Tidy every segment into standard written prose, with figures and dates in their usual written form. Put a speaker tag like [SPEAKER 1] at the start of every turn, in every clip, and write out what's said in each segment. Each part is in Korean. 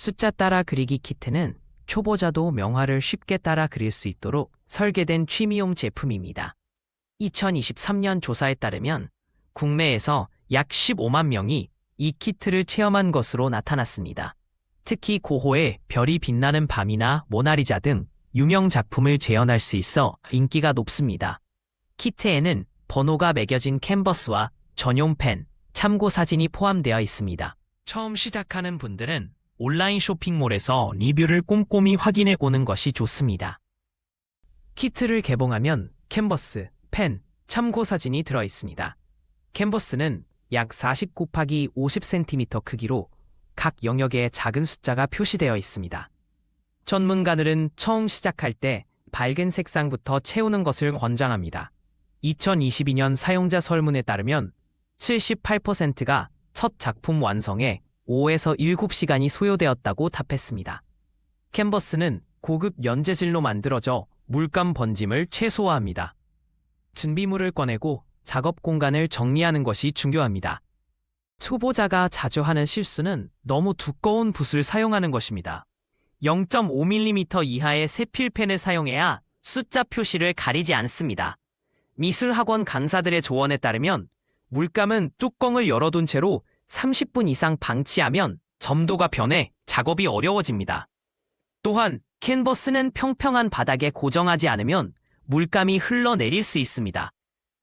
[SPEAKER 1] 숫자 따라 그리기 키트는 초보자도 명화를 쉽게 따라 그릴 수 있도록 설계된 취미용 제품입니다. 2023년 조사에 따르면 국내에서 약 15만 명이 이 키트를 체험한 것으로 나타났습니다. 특히 고호의 별이 빛나는 밤이나 모나리자 등 유명 작품을 재현할 수 있어 인기가 높습니다. 키트에는 번호가 매겨진 캔버스와 전용 펜, 참고 사진이 포함되어 있습니다. 처음 시작하는 분들은 온라인 쇼핑몰에서 리뷰를 꼼꼼히 확인해 보는 것이 좋습니다. 키트를 개봉하면 캔버스, 펜, 참고 사진이 들어 있습니다. 캔버스는 약 40 곱하기 50cm 크기로 각 영역에 작은 숫자가 표시되어 있습니다. 전문가들은 처음 시작할 때 밝은 색상부터 채우는 것을 권장합니다. 2022년 사용자 설문에 따르면 78%가 첫 작품 완성에 5에서 7시간이 소요되었다고 답했습니다. 캔버스는 고급 연재질로 만들어져 물감 번짐을 최소화합니다. 준비물을 꺼내고 작업 공간을 정리하는 것이 중요합니다. 초보자가 자주 하는 실수는 너무 두꺼운 붓을 사용하는 것입니다. 0.5mm 이하의 세필펜을 사용해야 숫자 표시를 가리지 않습니다. 미술학원 강사들의 조언에 따르면 물감은 뚜껑을 열어둔 채로 30분 이상 방치하면 점도가 변해 작업이 어려워집니다. 또한 캔버스는 평평한 바닥에 고정하지 않으면 물감이 흘러내릴 수 있습니다.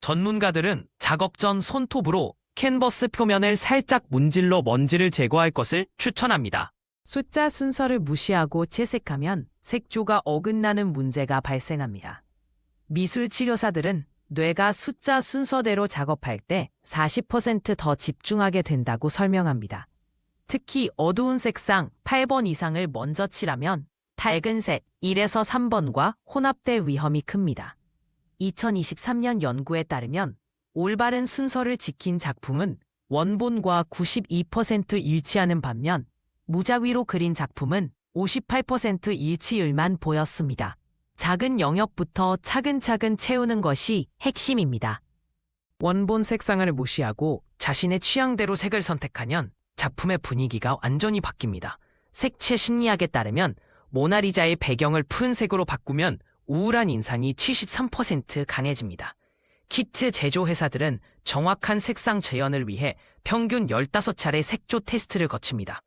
[SPEAKER 1] 전문가들은 작업 전 손톱으로 캔버스 표면을 살짝 문질러 먼지를 제거할 것을 추천합니다.
[SPEAKER 2] 숫자 순서를 무시하고 채색하면 색조가 어긋나는 문제가 발생합니다. 미술 치료사들은 뇌가 숫자 순서대로 작업할 때 40%더 집중하게 된다고 설명합니다. 특히 어두운 색상 8번 이상을 먼저 칠하면 밝은 색 1에서 3번과 혼합될 위험이 큽니다. 2023년 연구에 따르면 올바른 순서를 지킨 작품은 원본과 92% 일치하는 반면 무작위로 그린 작품은 58% 일치율만 보였습니다. 작은 영역부터 차근차근 채우는 것이 핵심입니다.
[SPEAKER 1] 원본 색상을 무시하고 자신의 취향대로 색을 선택하면 작품의 분위기가 완전히 바뀝니다. 색채 심리학에 따르면 모나리자의 배경을 푸른색으로 바꾸면 우울한 인상이 73% 강해집니다. 키트 제조 회사들은 정확한 색상 재현을 위해 평균 15차례 색조 테스트를 거칩니다.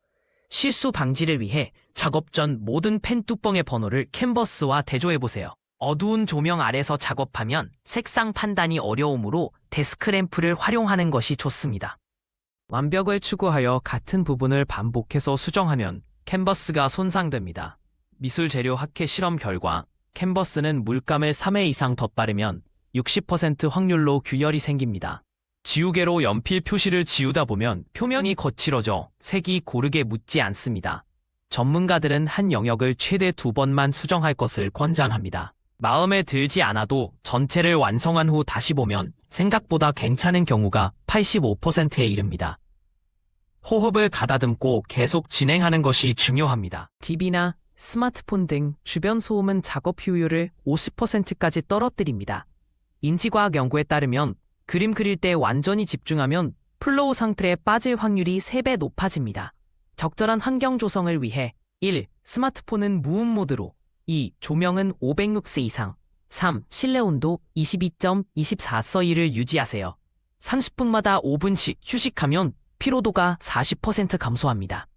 [SPEAKER 1] 실수 방지를 위해 작업 전 모든 펜 뚜껑의 번호를 캔버스와 대조해보세요. 어두운 조명 아래서 작업하면 색상 판단이 어려우므로 데스크 램프를 활용하는 것이 좋습니다. 완벽을 추구하여 같은 부분을 반복해서 수정하면 캔버스가 손상됩니다. 미술 재료 학회 실험 결과 캔버스는 물감을 3회 이상 덧바르면 60% 확률로 균열이 생깁니다. 지우개로 연필 표시를 지우다 보면 표면이 거칠어져 색이 고르게 묻지 않습니다. 전문가들은 한 영역을 최대 2번만 수정할 것을 권장합니다. 마음에 들지 않아도 전체를 완성한 후 다시 보면 생각보다 괜찮은 경우가 85%에 이릅니다. 호흡을 가다듬고 계속 진행하는 것이 중요합니다.
[SPEAKER 2] TV나 스마트폰 등 주변 소음은 작업 효율을 50%까지 떨어뜨립니다. 인지과학 연구에 따르면 그림 그릴 때 완전히 집중하면 플로우 상태에 빠질 확률이 3배 높아집니다. 적절한 환경 조성을 위해 1. 스마트폰은 무음 모드로 2. 조명은 506세 이상 3. 실내 온도 22.24°C를 유지하세요. 30분마다 5분씩 휴식하면 피로도가 40% 감소합니다.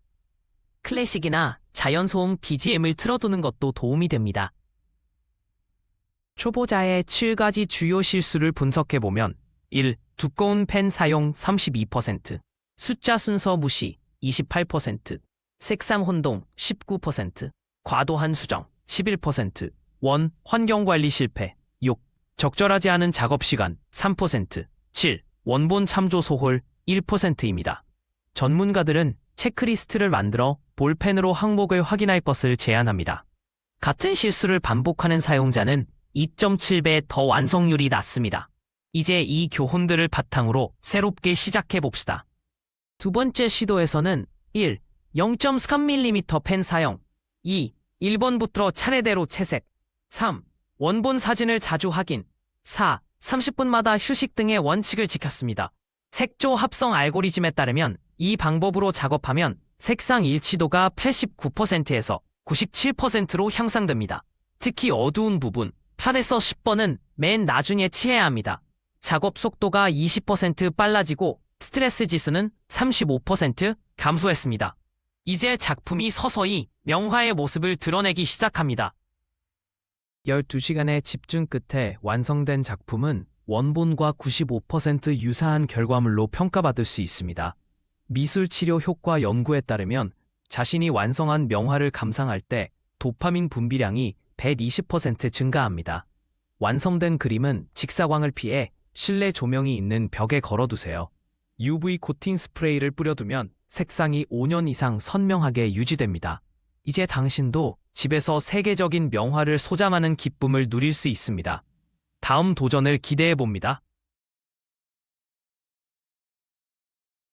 [SPEAKER 2] 클래식이나 자연소음 BGM을 틀어두는 것도 도움이 됩니다. 초보자의 7가지 주요 실수를 분석해보면 1. 두꺼운 펜 사용 32%, 숫자 순서 무시 28%, 색상 혼동 19%, 과도한 수정 11%, 환경관리 실패 6. 적절하지 않은 작업시간 3%, 7. 원본 참조 소홀 1%입니다. 전문가들은 체크리스트를 만들어 볼펜으로 항목을 확인할 것을 제안합니다. 같은 실수를 반복하는 사용자는 2.7배 더 완성률이 낮습니다. 이제 이 교훈들을 바탕으로 새롭게 시작해봅시다. 두 번째 시도에서는 1. 0.3mm 펜 사용 2. 1번부터 차례대로 채색 3. 원본 사진을 자주 확인 4. 30분마다 휴식 등의 원칙을 지켰습니다. 색조 합성 알고리즘에 따르면 이 방법으로 작업하면
[SPEAKER 1] 색상 일치도가 89%에서 97%로 향상됩니다. 특히 어두운 부분, 8에서 10번은 맨 나중에 칠해야 합니다. 작업 속도가 20% 빨라지고 스트레스 지수는 35% 감소했습니다. 이제 작품이 서서히 명화의 모습을 드러내기 시작합니다.
[SPEAKER 2] 12시간의 집중 끝에 완성된 작품은 원본과 95% 유사한 결과물로 평가받을 수 있습니다. 미술치료 효과 연구에 따르면 자신이 완성한 명화를 감상할 때 도파민 분비량이 120% 증가합니다. 완성된 그림은 직사광을 피해 실내 조명이 있는 벽에 걸어두세요. UV 코팅 스프레이를 뿌려두면 색상이 5년 이상 선명하게 유지됩니다. 이제 당신도 집에서 세계적인 명화를 소장하는 기쁨을 누릴 수 있습니다. 다음 도전을 기대해 봅니다.